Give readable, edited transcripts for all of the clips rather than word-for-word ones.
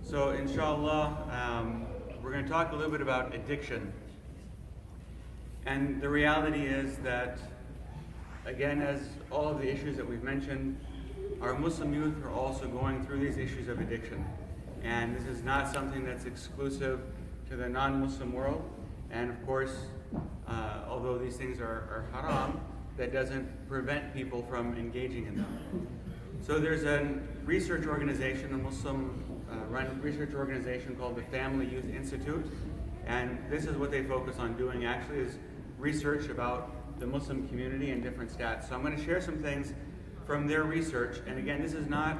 So, inshallah, we're going to talk a little bit about addiction. And the reality is that, again, as all of the issues that we've mentioned, our Muslim youth are also going through these issues of addiction. And this is not something that's exclusive to the non-Muslim world. And of course, although these things are haram, that doesn't prevent people from engaging in them. So there's a research organization, a Muslim-run research organization called the Family Youth Institute, and this is what they focus on doing actually is research about the Muslim community and different stats. So I'm going to share some things from their research, and again, this is not,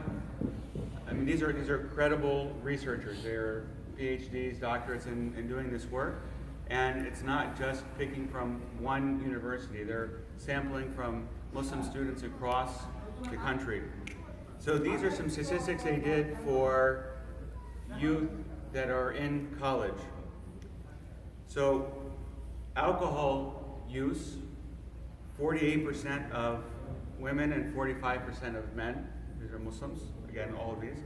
these are credible researchers. They're PhDs, doctorates in doing this work, and it's not just picking from one university. They're sampling from Muslim students across the country. So these are some statistics they did for youth that are in college. So alcohol use, 48% of women and 45% of men. These are Muslims, again, all of these.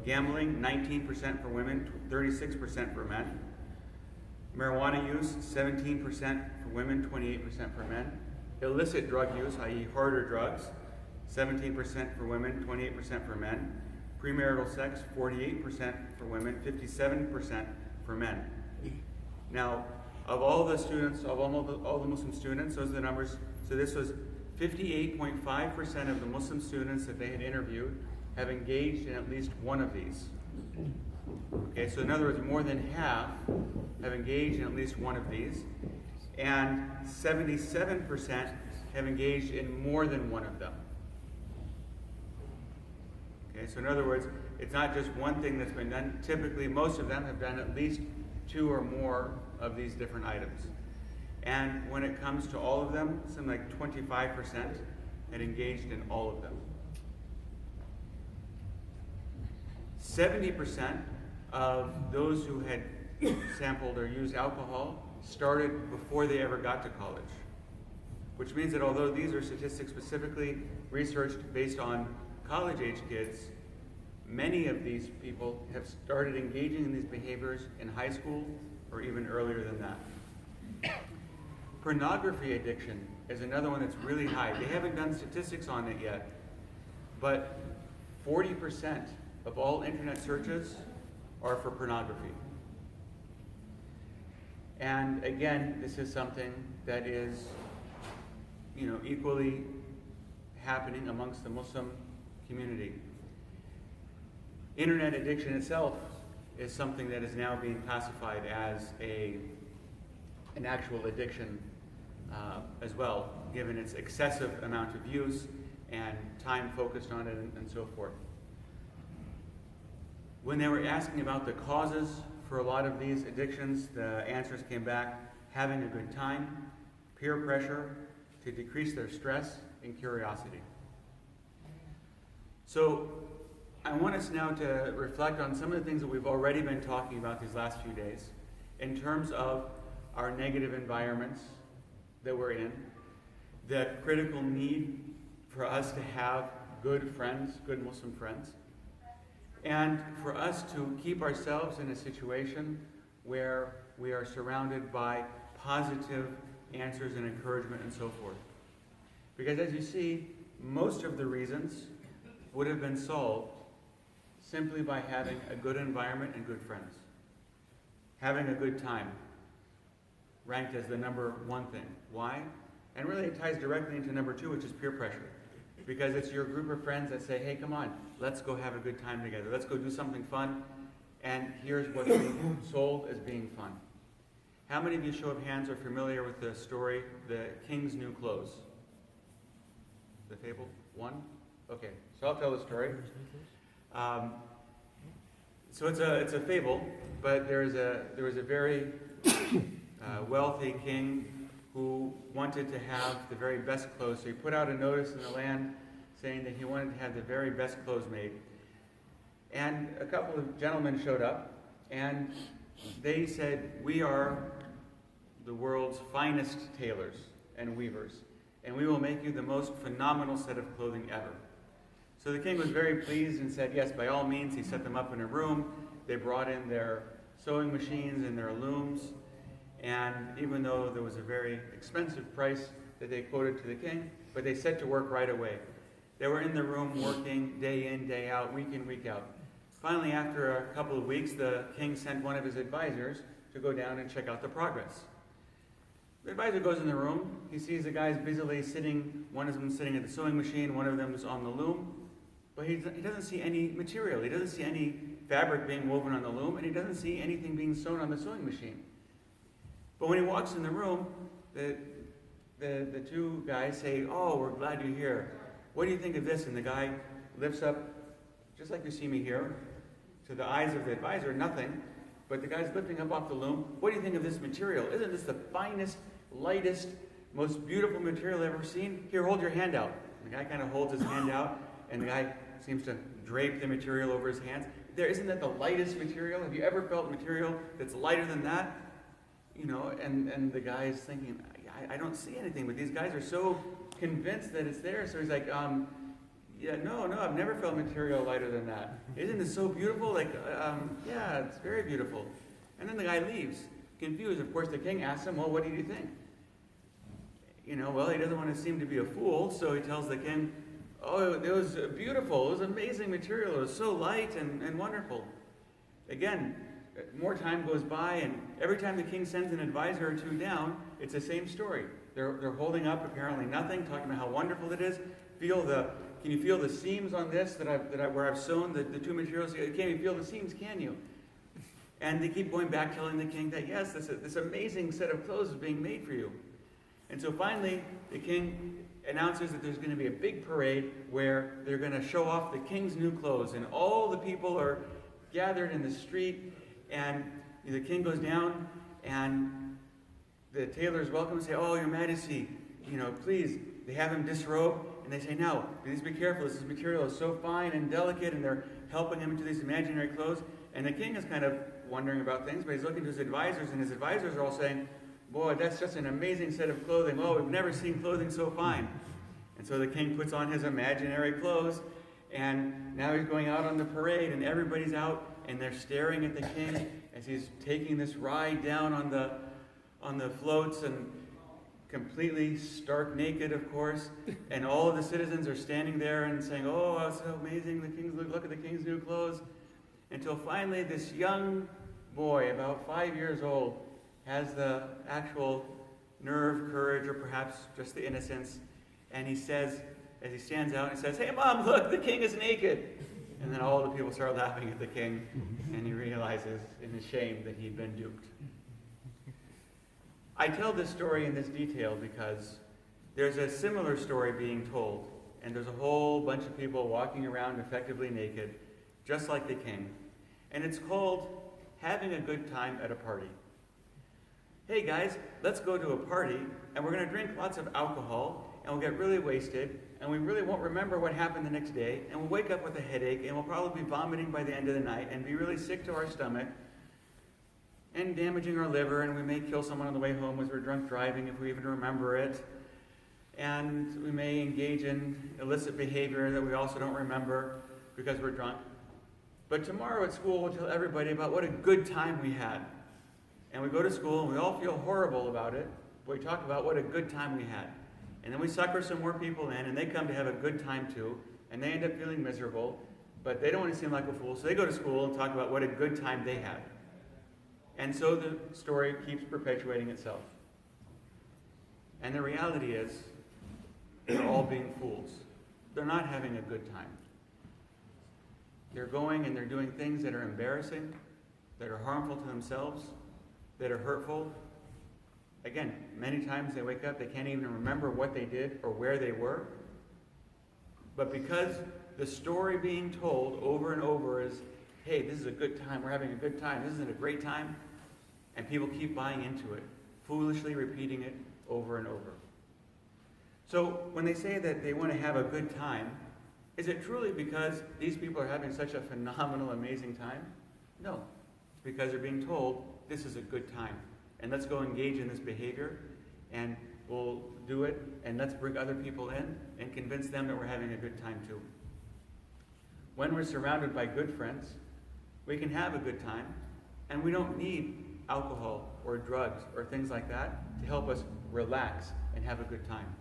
Gambling, 19% for women, 36% for men. Marijuana use, 17% for women, 28% for men. Illicit drug use, i.e. harder drugs, 17% for women, 28% for men. Premarital sex, 48% for women, 57% for men. Now, of all the students, of all the Muslim students, those are the numbers. So this was 58.5% of the Muslim students that they had interviewed have engaged in at least one of these. Okay, so in other words, more than half have engaged in at least one of these, and 77% have engaged in more than one of them. Okay, so in other words, it's not just one thing that's been done. Typically, most of them have done at least two or more of these different items. And when it comes to all of them, something like 25% had engaged in all of them. 70% of those who had sampled or used alcohol started before they ever got to college. Which means that although these are statistics specifically researched based on college-age kids, many of these people have started engaging in these behaviors in high school or even earlier than that. Pornography addiction is another one that's really high. They haven't done statistics on it yet, but 40% of all internet searches are for pornography. And again, this is something that is, equally happening amongst the Muslim community. Internet addiction itself is something that is now being classified as an actual addiction as well, given its excessive amount of use and time focused on it and so forth. When they were asking about the causes for a lot of these addictions, the answers came back: having a good time, peer pressure to decrease their stress, and curiosity. So I want us now to reflect on some of the things that we've already been talking about these last few days in terms of our negative environments that we're in, the critical need for us to have good friends, good Muslim friends, and for us to keep ourselves in a situation where we are surrounded by positive answers and encouragement and so forth. Because as you see, most of the reasons would have been solved simply by having a good environment and good friends. Having a good time, ranked as the number one thing. Why? And really it ties directly into number two, which is peer pressure. Because it's your group of friends that say, hey, come on, let's go have a good time together. Let's go do something fun. And here's what's being sold as being fun. How many of you, show of hands, are familiar with the story, The King's New Clothes? The fable? One? Okay, so I'll tell the story. So it's a fable, but there was a very wealthy king who wanted to have the very best clothes. So he put out a notice in the land saying that he wanted to have the very best clothes made. And a couple of gentlemen showed up, and they said, we are the world's finest tailors and weavers, and we will make you the most phenomenal set of clothing ever. So the king was very pleased and said, yes, by all means. He set them up in a room. They brought in their sewing machines and their looms. And even though there was a very expensive price that they quoted to the king, but they set to work right away. They were in the room working day in, day out, week in, week out. Finally, after a couple of weeks, the king sent one of his advisors to go down and check out the progress. The advisor goes in the room. He sees the guys busily sitting, one of them sitting at the sewing machine, one of them is on the loom. But he doesn't see any material. He doesn't see any fabric being woven on the loom, and he doesn't see anything being sewn on the sewing machine. But when he walks in the room, the two guys say, oh, we're glad you're here. What do you think of this? And the guy lifts up, just like you see me here, to the eyes of the advisor, nothing. But the guy's lifting up off the loom. What do you think of this material? Isn't this the finest, lightest, most beautiful material I've ever seen? Here, hold your hand out. And the guy kind of holds his hand out, and the guy seems to drape the material over his hands. Isn't that the lightest material? Have you ever felt material that's lighter than that? You know, and the guy is thinking, I don't see anything, but these guys are so convinced that it's there. So he's like, yeah, no, I've never felt material lighter than that. Isn't it so beautiful? Like, yeah, it's very beautiful. And then the guy leaves, confused. Of course, the king asks him, well, what did you think? You know, well, he doesn't want to seem to be a fool, so he tells the king, oh, it was beautiful. It was amazing material. It was so light and wonderful. Again, more time goes by, and every time the king sends an advisor or two down, it's the same story. They're holding up apparently nothing, talking about how wonderful it is. Can you feel the seams on this where I've sewn the two materials? Can't you feel the seams? Can you? And they keep going back, telling the king that yes, this amazing set of clothes is being made for you. And so finally, the king announces that there's going to be a big parade where they're going to show off the king's new clothes, and all the people are gathered in the street. And the king goes down, and the tailors welcome and say, oh, your majesty, please. They have him disrobe, and they say, now, please be careful. This material is so fine and delicate, and they're helping him into these imaginary clothes. And the king is kind of wondering about things, but he's looking to his advisors, and his advisors are all saying, boy, that's just an amazing set of clothing. Oh, we've never seen clothing so fine. And so the king puts on his imaginary clothes, and now he's going out on the parade, and everybody's out, and they're staring at the king as he's taking this ride down on the floats, and completely stark naked, of course. And all of the citizens are standing there and saying, oh, it's so amazing, look at the king's new clothes. Until finally this young boy, about 5 years old, has the actual nerve, courage, or perhaps just the innocence, and he says, as he stands out, he says, hey mom, look, the king is naked. And then all the people start laughing at the king, and he realizes in his shame that he'd been duped. I tell this story in this detail because there's a similar story being told, and there's a whole bunch of people walking around effectively naked, just like the king. And it's called Having a Good Time at a Party. Hey guys, let's go to a party, and we're going to drink lots of alcohol, and we'll get really wasted, and we really won't remember what happened the next day, and we'll wake up with a headache, and we'll probably be vomiting by the end of the night, and be really sick to our stomach, and damaging our liver, and we may kill someone on the way home as we're drunk driving if we even remember it, and we may engage in illicit behavior that we also don't remember because we're drunk. But tomorrow at school, we'll tell everybody about what a good time we had. And we go to school, and we all feel horrible about it, but we talk about what a good time we had. And then we sucker some more people in, and they come to have a good time too, and they end up feeling miserable, but they don't want to seem like a fool, so they go to school and talk about what a good time they had. And so the story keeps perpetuating itself. And the reality is, they're all being fools. They're not having a good time. They're going and they're doing things that are embarrassing, that are harmful to themselves, that are hurtful. Again, many times they wake up, they can't even remember what they did or where they were. But because the story being told over and over is, hey, this is a good time, we're having a good time, this isn't a great time, and people keep buying into it, foolishly repeating it over and over. So when they say that they want to have a good time, is it truly because these people are having such a phenomenal, amazing time? No. It's because they're being told, this is a good time, and let's go engage in this behavior, and we'll do it, and let's bring other people in and convince them that we're having a good time too. When we're surrounded by good friends, we can have a good time, and we don't need alcohol or drugs or things like that to help us relax and have a good time.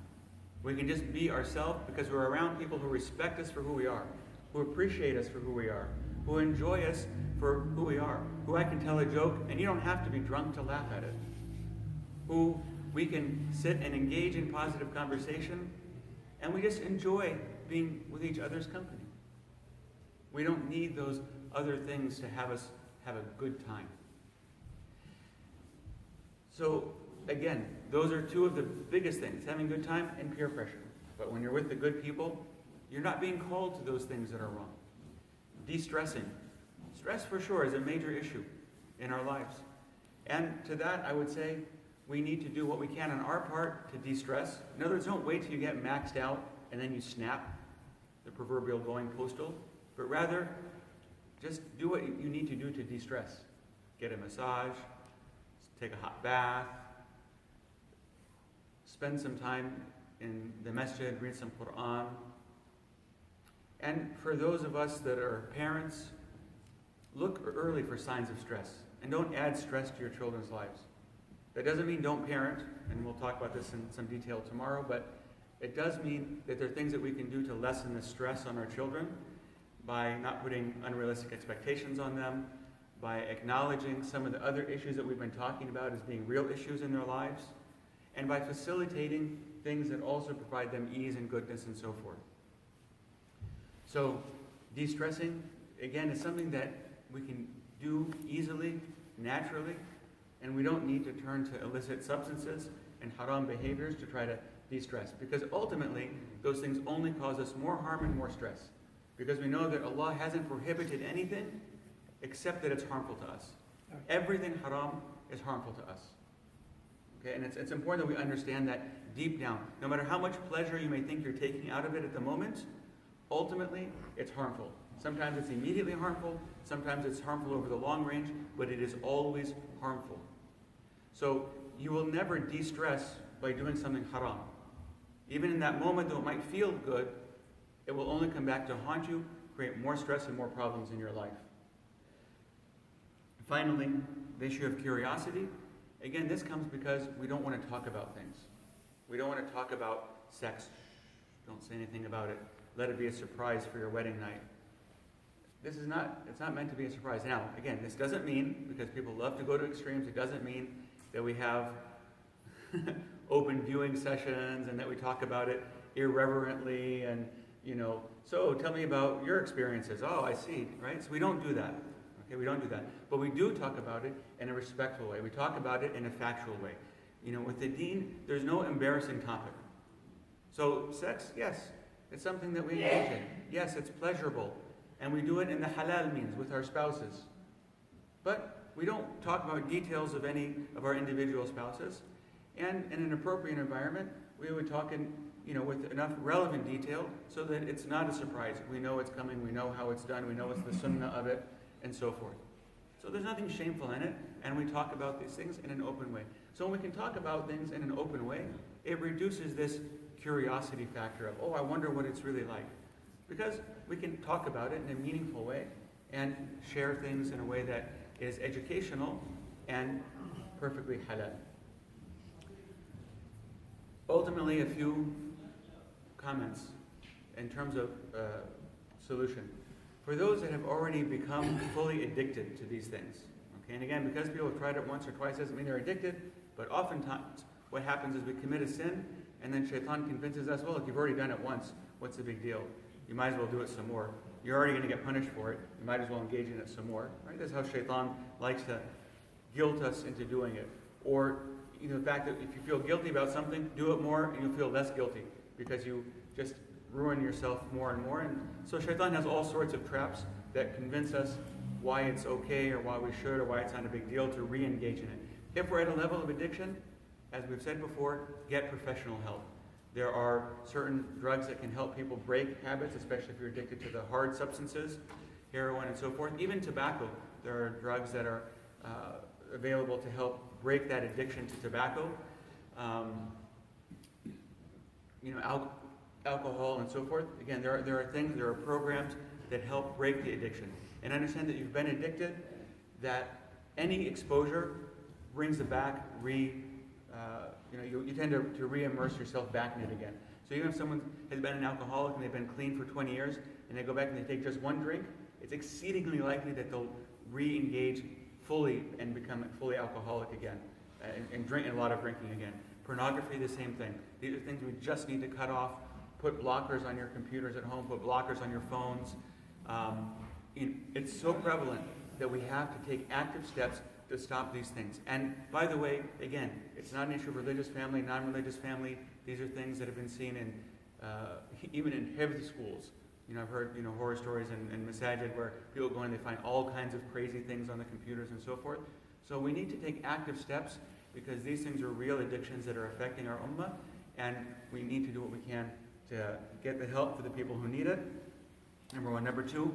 We can just be ourselves because we're around people who respect us for who we are, who appreciate us for who we are, who enjoy us for who we are, who I can tell a joke and you don't have to be drunk to laugh at it, who we can sit and engage in positive conversation and we just enjoy being with each other's company. We don't need those other things to have us have a good time. So again, those are two of the biggest things, having a good time and peer pressure. But when you're with the good people, you're not being called to those things that are wrong. De-stressing. Stress for sure is a major issue in our lives. And to that, I would say we need to do what we can on our part to de-stress. In other words, don't wait till you get maxed out and then you snap, the proverbial going postal, but rather just do what you need to do to de-stress. Get a massage, take a hot bath, spend some time in the masjid, read some Quran. And for those of us that are parents, look early for signs of stress and don't add stress to your children's lives. That doesn't mean don't parent, and we'll talk about this in some detail tomorrow, but it does mean that there are things that we can do to lessen the stress on our children by not putting unrealistic expectations on them, by acknowledging some of the other issues that we've been talking about as being real issues in their lives, and by facilitating things that also provide them ease and goodness and so forth. So, de-stressing, again, is something that we can do easily, naturally, and we don't need to turn to illicit substances and haram behaviors to try to de-stress, because ultimately, those things only cause us more harm and more stress, because we know that Allah hasn't prohibited anything except that it's harmful to us. Everything haram is harmful to us. Okay, and it's important that we understand that deep down. No matter how much pleasure you may think you're taking out of it at the moment, ultimately, it's harmful. Sometimes it's immediately harmful, sometimes it's harmful over the long range, but it is always harmful. So you will never de-stress by doing something haram. Even in that moment, though it might feel good, it will only come back to haunt you, create more stress and more problems in your life. Finally, the issue of curiosity. Again, this comes because we don't want to talk about things. We don't want to talk about sex. Don't say anything about it. Let it be a surprise for your wedding night. It's not meant to be a surprise. Now, again, this doesn't mean, because people love to go to extremes, it doesn't mean that we have open viewing sessions and that we talk about it irreverently and, so tell me about your experiences. Oh, I see, right? So we don't do that. Okay, we don't do that. But we do talk about it in a respectful way. We talk about it in a factual way. With the deen, there's no embarrassing topic. So sex, yes, it's something that we engage in. Yes, it's pleasurable. And we do it in the halal means with our spouses. But we don't talk about details of any of our individual spouses. And in an appropriate environment, we would talk in, with enough relevant detail so that it's not a surprise. We know it's coming, we know how it's done, we know it's the sunnah of it, and so forth. So there's nothing shameful in it, and we talk about these things in an open way. So when we can talk about things in an open way, it reduces this curiosity factor of, oh, I wonder what it's really like. Because we can talk about it in a meaningful way and share things in a way that is educational and perfectly halal. Ultimately, a few comments in terms of solution. For those that have already become fully addicted to these things, okay, and again, because people have tried it once or twice doesn't mean they're addicted, but oftentimes what happens is we commit a sin and then shaitan convinces us, well, if you've already done it once, what's the big deal? You might as well do it some more. You're already going to get punished for it. You might as well engage in it some more. Right? That's how shaitan likes to guilt us into doing it. Or the fact that if you feel guilty about something, do it more and you'll feel less guilty because you just ruin yourself more and more. And so shaitan has all sorts of traps that convince us why it's okay or why we should or why it's not a big deal to re-engage in it. If we're at a level of addiction, as we've said before, get professional help. There are certain drugs that can help people break habits, especially if you're addicted to the hard substances, heroin and so forth. Even tobacco, there are drugs that are available to help break that addiction to tobacco. Alcohol and so forth. Again, there are things, there are programs that help break the addiction. And understand that you've been addicted, that any exposure brings it back, you tend to re-immerse yourself back in it again. So even if someone has been an alcoholic and they've been clean for 20 years, and they go back and they take just one drink, it's exceedingly likely that they'll re-engage fully and become fully alcoholic again, and drink a lot of drinking again. Pornography, the same thing. These are things we just need to cut off. Put blockers on your computers at home, put blockers on your phones. It's so prevalent that we have to take active steps to stop these things. And by the way, again, it's not an issue of religious family, non-religious family. These are things that have been seen in, even in hifz schools. I've heard, horror stories in masajid where people go in and they find all kinds of crazy things on the computers and so forth. So we need to take active steps because these things are real addictions that are affecting our ummah, and we need to do what we can to get the help for the people who need it. Number one. Number two,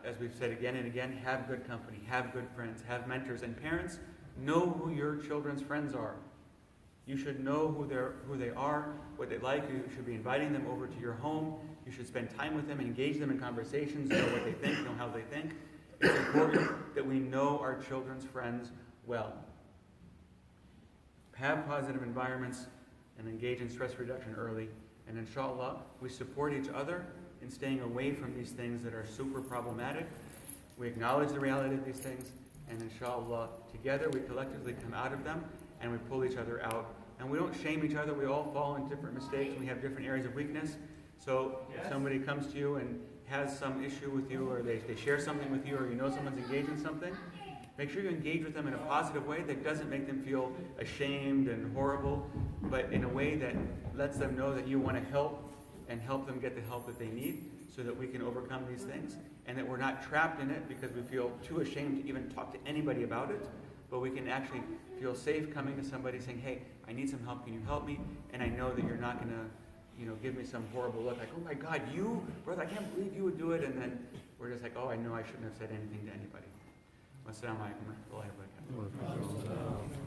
as we've said again and again, have good company, have good friends, have mentors, and parents, know who your children's friends are. You should know who they are, what they like. You should be inviting them over to your home. You should spend time with them, engage them in conversations, know what they think, know how they think. It's important that we know our children's friends well. Have positive environments and engage in stress reduction early. And inshallah, we support each other in staying away from these things that are super problematic. We acknowledge the reality of these things, and inshallah, together we collectively come out of them and we pull each other out. And we don't shame each other. We all fall in different mistakes. We have different areas of weakness. So if somebody comes to you and has some issue with you, or they share something with you, or someone's engaged in something, make sure you engage with them in a positive way that doesn't make them feel ashamed and horrible, but in a way that lets them know that you want to help and help them get the help that they need so that we can overcome these things, and that we're not trapped in it because we feel too ashamed to even talk to anybody about it, but we can actually feel safe coming to somebody saying, hey, I need some help, can you help me? And I know that you're not going to give me some horrible look like, oh my God, you, brother, I can't believe you would do it. And then we're just like, oh, I know I shouldn't have said anything to anybody. Wassalamu alaikum wa rahmatullahi wa barakatuh.